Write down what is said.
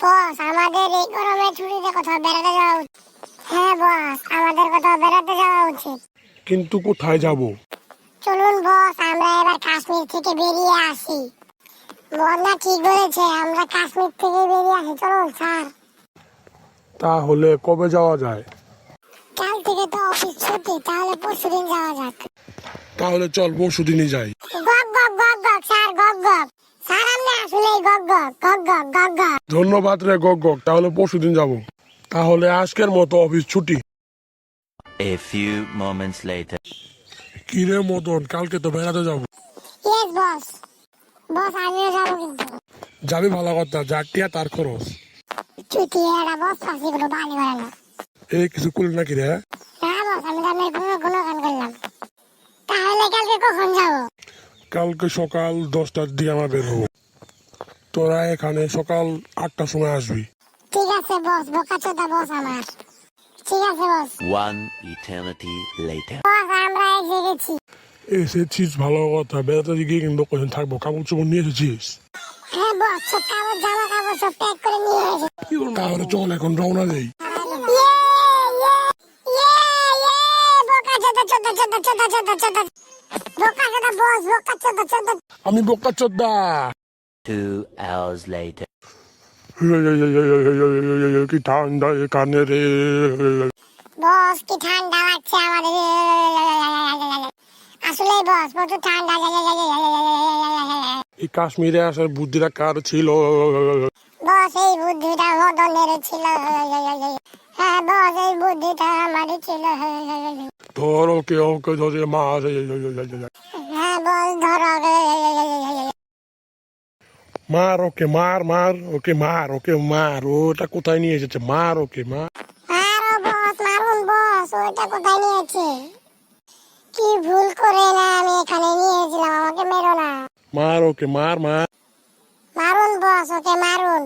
বস, আমাদের এই গরমের ছুটিতে কোথাও বেড়াতে যাওয়া উচিত। হ্যাঁ বস, আমাদের কোথাও বেড়াতে যাওয়া উচিত। কিন্তু কোথায় যাব? চলুন বস, আমরা এবার কাশ্মীর থেকে বেরিয়ে আসি। বন্যা ঠিক বলেছে, আমরা কাশ্মীর থেকে বেরিয়ে আসি। চলুন স্যার। তাহলে কবে যাওয়া যায়? কাল থেকে তো অফিস ছুটি, তাহলে পরশুদিন যাওয়া যাক। তাহলে চল পরশুদিনই যাই। গগ গগ গগ গগ স্যার, গগ গগ স্যার, আমরা আসলেই গগ গগ গগ গগ গগ গগ। ধন্যবাদ রে গগ, তাহলে পরশুদিন যাব। তাহলে আজকের মতো অফিস ছুটি। A few moments later. কি রে মদন, কালকে তো বেড়াতে যাব। Yes boss. বস, আমিও যাবো কিন্তু। যাবি ভালো কথা, যার টিয়া তার খরচ। ছুটি এটা বস, ফাঁসি গুলো বালি করে না। এই কিছু করলি নাকি রে? না বস, আমি তো আপনার গুণগান করলাম। তাহলে কালকে কখন যাবো? কালকে সকাল 10টার দিকে আমরা বের হবো। তোরা এখানে সকাল 8টার সময় আসবি। ঠিক আছে বস, বোকাচোদা বস আমার। ঠিক আছে বস। One eternity later. বস, আমরা এসে গেছি। এসেছিস ভালো কথা, বেড়াতে গিয়ে কিন্তু কদিন থাকবো, কাপড় চোপড় নিয়ে এসেছিস? হ্যাঁ বস, সব কাপড় জামা কাপড় সব প্যাক করে নিয়ে এসেছি। তাহলে চল এখন রওনা দেই। ইয়ে, ইয়ে, ইয়ে, ইয়ে, বোকাচোদা, চোদা, চোদা, চোদা, চোদা, চোদা। বোকাচোদা বস, বোকাচোদা, চোদা। আমি বোকা চোদ্দা। 2 hours later. কি ঠান্ডা এখানে রে। বস, কি ঠান্ডা লাগছে আমাদের। আসলে বস, প্রচুর ঠান্ডা। এই কাশ্মীরে আসার বুদ্ধিটা কার ছিল? বস, এই বুদ্ধিটা মদনের ছিল। হ্যাঁ বস, এই বুদ্ধিটা আমারই ছিল। ধর ওকে ওকে ধরে মার। হ্যাঁ বস, ধরো। মার ওকে, মার মার ওকে, মার ওকে, মার। ওটা কোথায় নিয়ে এসেছে? মার ওকে, মার। আরো বস, মারুন বস, ওইটা কোথায় নিয়েছে? কি ভুল করে না আমি এখানে নিয়েছিলাম, আমাকে মেরো না। মার ওকে, মার মার। মারুন বস, ওকে মারুন।